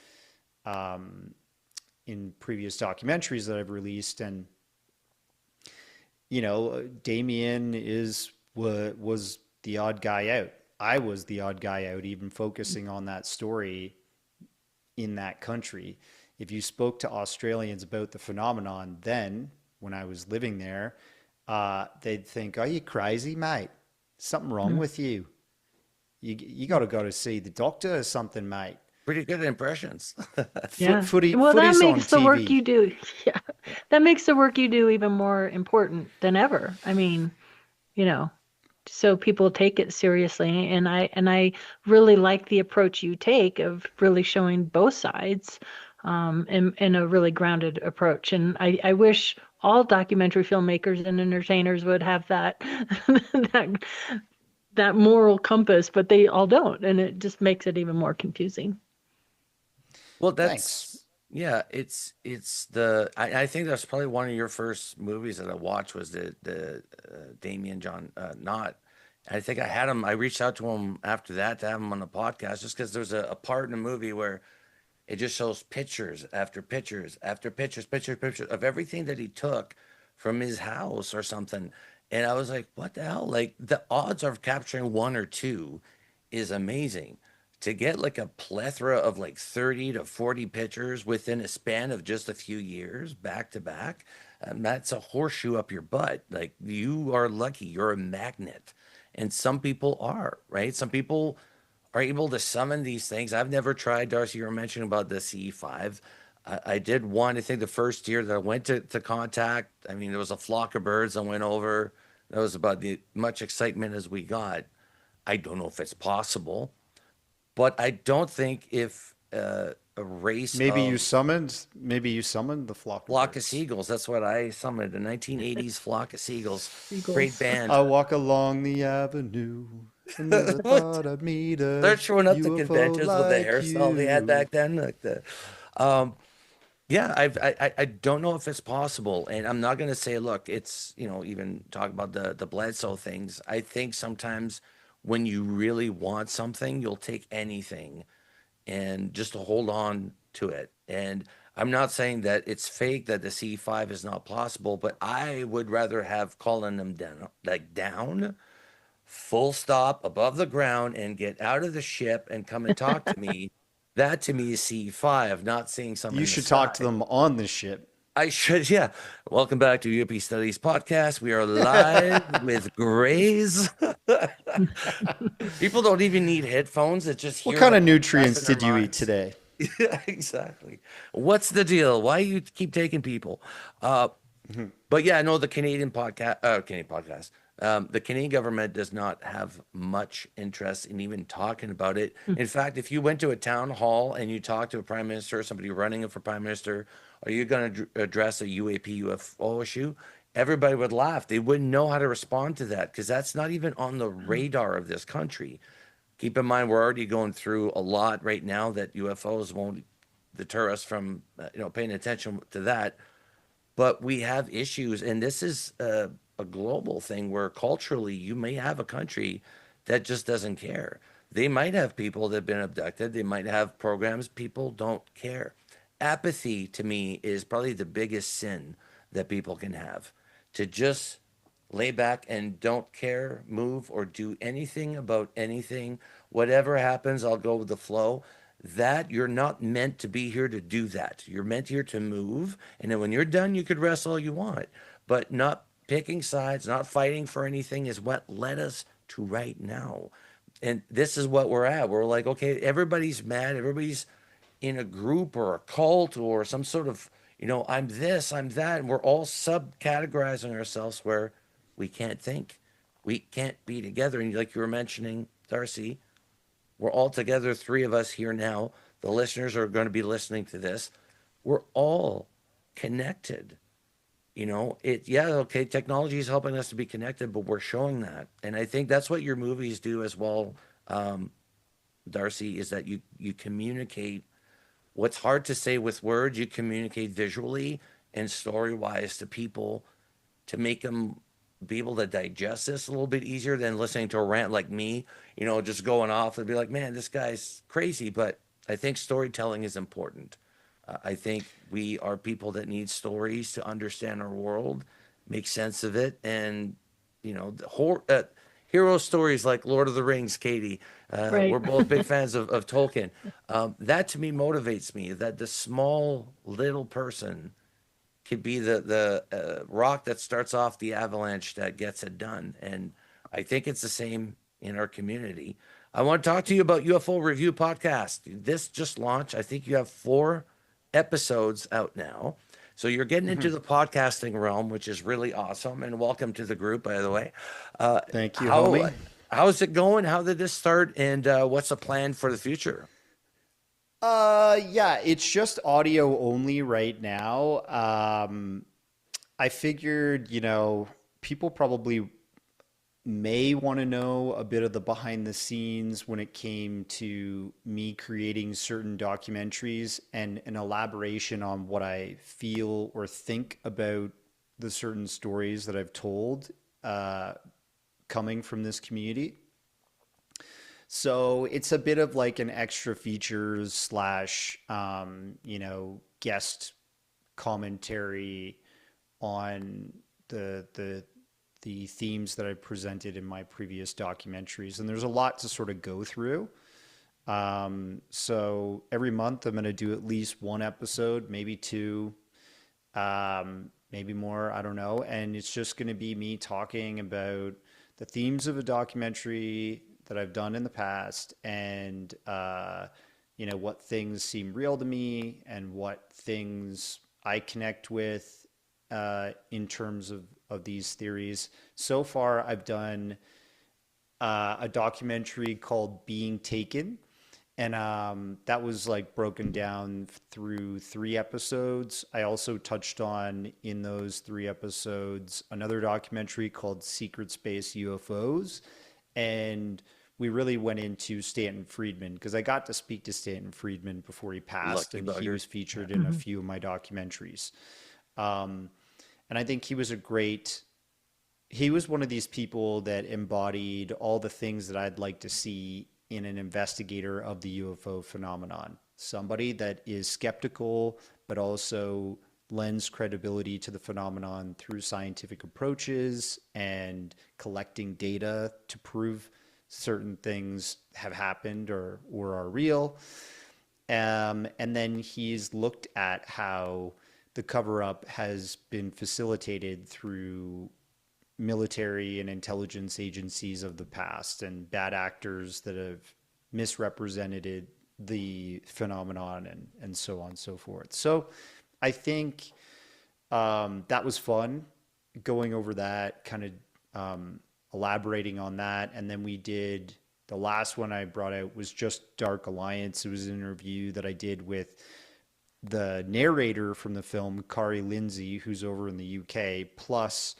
in previous documentaries that I've released. And, Damien was the odd guy out. I was the odd guy out, even focusing on that story in that country. If you spoke to Australians about the phenomenon then, when I was living there, they'd think, "Are you crazy, mate? something wrong with you. You got to go to see the doctor or something, mate. Pretty good impressions. Yeah. Well, that Footy's on makes the work TV. you do, yeah, that makes the work you do even more important than ever. I mean, you know, so people take it seriously, and I really like the approach you take of really showing both sides, in a really grounded approach. And I wish all documentary filmmakers and entertainers would have that that that moral compass, but they all don't, and it just makes it even more confusing. Well, Thanks. yeah, I think that's probably one of your first movies that I watched was the Damien John Knott. I think I had him. I reached out to him after that to have him on the podcast, just because there's a part in the movie where it just shows pictures after pictures after pictures of everything that he took from his house or something. And I was like, what the hell? Like the odds of capturing one or two is amazing. To get like a plethora of like 30 to 40 pictures within a span of just a few years back to back, that's a horseshoe up your butt. Like you are lucky, you're a magnet. And some people are, right? Some people are able to summon these things. I've never tried, Darcy, you were mentioning about the CE5. I did one, I think the first year that I went to contact. I mean, there was a flock of birds I went over. That was about the much excitement as we got. I don't know if it's possible, but I don't think if a race of Maybe you summoned the flock of flock of birds. seagulls, that's what I summoned, the 1980s flock of seagulls. Great Eagles. band. I walk along the avenue. I never thought I'd meet a They're showing up to UFO conventions with the like hairstyle they had you. back then. Like um, yeah, I don't know if it's possible, and I'm not gonna say, look, it's even talk about the Bledsoe things. I think sometimes when you really want something, you'll take anything and just to hold on to it. And I'm not saying that it's fake that the C5 is not possible, but I would rather have calling them down, like down, full stop, above the ground, and get out of the ship and come and talk to me. That to me is C5, not seeing some You in the should talk to sky. them on the ship. I should, yeah. Welcome back to UAP Studies Podcast. We are live with Grays. People don't even need headphones that just What hear kind what of that's nutrients in their did you eat minds. today? Yeah, exactly. What's the deal? Why you keep taking people? Uh, but yeah, no, Canadian podcast. The Canadian government does not have much interest in even talking about it. In fact, if you went to a town hall and you talked to a prime minister, somebody running for prime minister, are you going to address a UAP UFO issue? Everybody would laugh. They wouldn't know how to respond to that because that's not even on the radar of this country. Keep in mind, we're already going through a lot right now that UFOs won't deter us from, paying attention to that. But we have issues, and this is a global thing where culturally you may have a country that just doesn't care. They might have people that have been abducted. They might have programs. People don't care. Apathy to me is probably the biggest sin that people can have. To just lay back and don't care, move, or do anything about anything. Whatever happens, I'll go with the flow. That you're not meant to be here to do that. You're meant here to move. And then when you're done, you could rest all you want. But not picking sides, not fighting for anything is what led us to right now. And this is what we're at. We're like, okay, everybody's mad. Everybody's in a group or a cult or some sort of, I'm this, I'm that. And we're all subcategorizing ourselves where we can't think. We can't be together. And like you were mentioning, Darcy, we're all together, three of us here now. The listeners are going to be listening to this. We're all connected. Yeah, okay, technology is helping us to be connected, but we're showing that. And I think that's what your movies do as well, Darcy, is that you communicate what's hard to say with words, you communicate visually and story wise to people to make them be able to digest this a little bit easier than listening to a rant like me, just going off and be like, man, this guy's crazy. But I think storytelling is important. I think we are people that need stories to understand our world, make sense of it, and hero stories like Lord of the Rings, Katie. We're Right. both big fans of Tolkien. That to me motivates me. That the small little person could be the rock that starts off the avalanche that gets it done. And I think it's the same in our community. I want to talk to you about UFO Review Podcast. This just launched. I think you have 4 episodes out now. So you're getting into the podcasting realm, which is really awesome. And welcome to the group, by the way. Thank you, How homie. how's it going? How did this start? And what's the plan for the future? Yeah, it's just audio only right now. I figured, people probably may want to know a bit of the behind the scenes when it came to me creating certain documentaries and an elaboration on what I feel or think about the certain stories that I've told coming from this community. So it's a bit of like an extra features slash, guest commentary on the themes that I presented in my previous documentaries, and there's a lot to sort of go through. So every month I'm going to do at least one episode, maybe 2, maybe more, I don't know. And it's just going to be me talking about the themes of a documentary that I've done in the past, and what things seem real to me and what things I connect with in terms of these theories. So far, I've done a documentary called Being Taken. And that was like broken down through 3 episodes. I also touched on in those 3 episodes another documentary called Secret Space UFOs. And we really went into Stanton Friedman because I got to speak to Stanton Friedman before he passed, Lucky and he bugger. was featured in a few of my documentaries. Um, and I think he was one of these people that embodied all the things that I'd like to see in an investigator of the UFO phenomenon. Somebody that is skeptical, but also lends credibility to the phenomenon through scientific approaches and collecting data to prove certain things have happened or are real. And then he's looked at how the cover up has been facilitated through military and intelligence agencies of the past and bad actors that have misrepresented the phenomenon, and so on and so forth. So I think that was fun going over that, kind of elaborating on that. And then we did the last one I brought out was just Dark Alliance. It was an interview that I did with the narrator from the film, Kari Lindsay, who's over in the UK, plus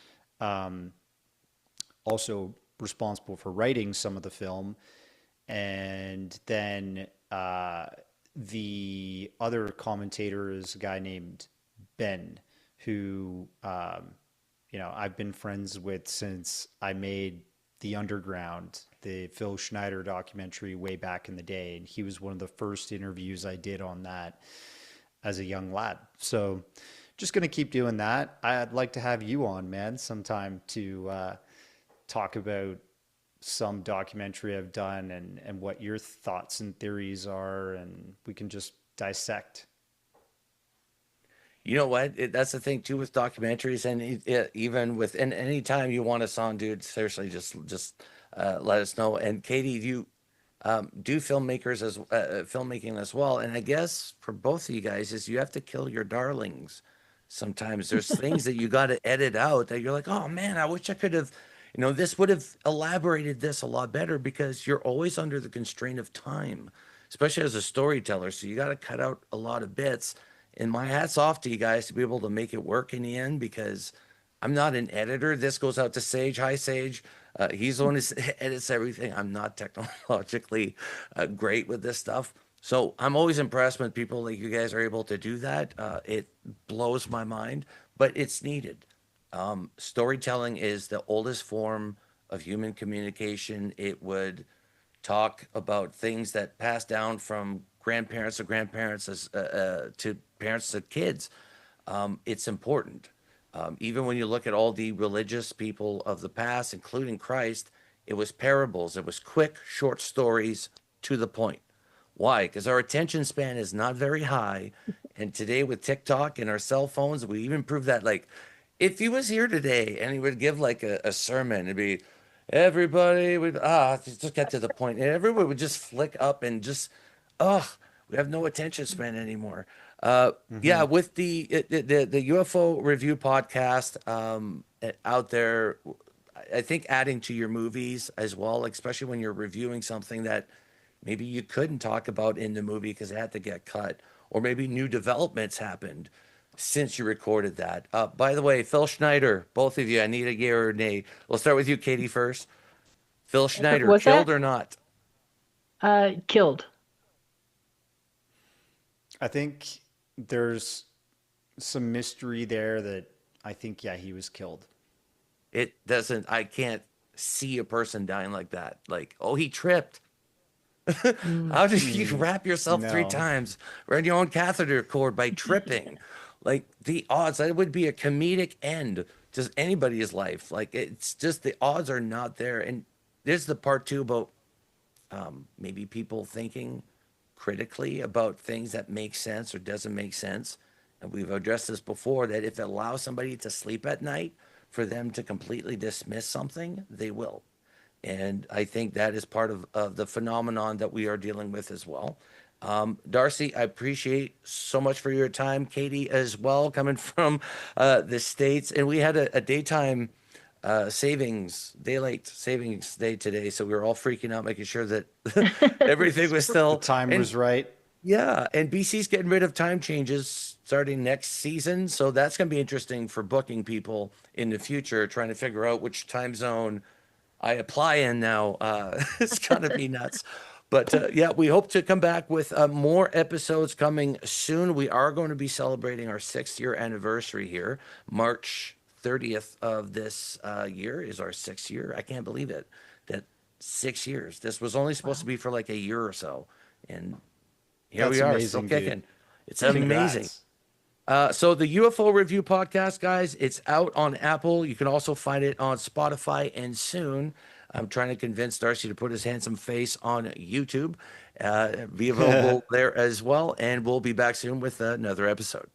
also responsible for writing some of the film. And then the other commentator is a guy named Ben, who I've been friends with since I made The Underground, the Phil Schneider documentary way back in the day. And he was one of the first interviews I did on that as a young lad. So just going to keep doing that. I'd like to have you on, man, sometime to talk about some documentary I've done and what your thoughts and theories are, and we can just dissect. You know what? That's the thing too with documentaries, and even with and anytime you want us on, dude, seriously, just let us know. And Katie, you do filmmaking as well, and I guess for both of you guys is you have to kill your darlings. Sometimes there's things that you got to edit out that you're like, oh man, I wish I could have, this would have elaborated this a lot better, because you're always under the constraint of time, especially as a storyteller. So you got to cut out a lot of bits. And my hat's off to you guys to be able to make it work in the end, because I'm not an editor. This goes out to Sage. Hi, Sage. He's the one who edits everything. I'm not technologically great with this stuff. So I'm always impressed when people like you guys are able to do that. It blows my mind, but it's needed. Storytelling is the oldest form of human communication. It would talk about things that pass down from grandparents to grandparents to parents to kids. It's important. Even when you look at all the religious people of the past, including Christ, it was parables. It was quick, short stories to the point. Why? Because our attention span is not very high. And today with TikTok and our cell phones, we even prove that. Like, if he was here today and he would give like a sermon, it'd be, everybody would just get to the point. And everyone would just flick up and just, oh, we have no attention span anymore. Yeah, Hmm. with the UFO review podcast out there, I think adding to your movies as well, especially when you're reviewing something that maybe you couldn't talk about in the movie because it had to get cut, or maybe new developments happened since you recorded that. By the way, Phil Schneider, both of you, I need a yay or nay. We'll start with you, Katie, first. Phil Schneider, What's killed that? or not? Killed. I think there's some mystery there that I think, yeah, he was killed. It doesn't, I can't see a person dying like that. Like, oh, he tripped. Mm. How did you Mm, wrap yourself three no. times around your own catheter cord by tripping? Like the odds, that would be a comedic end to anybody's life. Like it's just the odds are not there. And there's the part too about maybe people thinking critically about things that make sense or doesn't make sense. And we've addressed this before that if it allows somebody to sleep at night for them to completely dismiss something, they will. And I think that is part of the phenomenon that we are dealing with as well. Darcy, I appreciate so much for your time. Katie as well, coming from the States. And we had a daytime daylight savings day today. So we were all freaking out, making sure that everything was The still, time and was right. yeah, and BC's getting rid of time changes starting next season. So that's going to be interesting for booking people in the future, trying to figure out which time zone I apply in now. It's gonna be nuts. But yeah, we hope to come back with more episodes coming soon. We are going to be celebrating our 6th year anniversary here. March 30th of this year is our 6th year. I can't believe it. That 6 years. This was only supposed to Wow. be for like a year or so. And here we That's are, still amazing, dude. kicking. It's amazing. Congrats. So the UFO review podcast, guys, it's out on Apple. You can also find it on Spotify, and soon I'm trying to convince Darcy to put his handsome face on YouTube. Be available there as well, and we'll be back soon with another episode.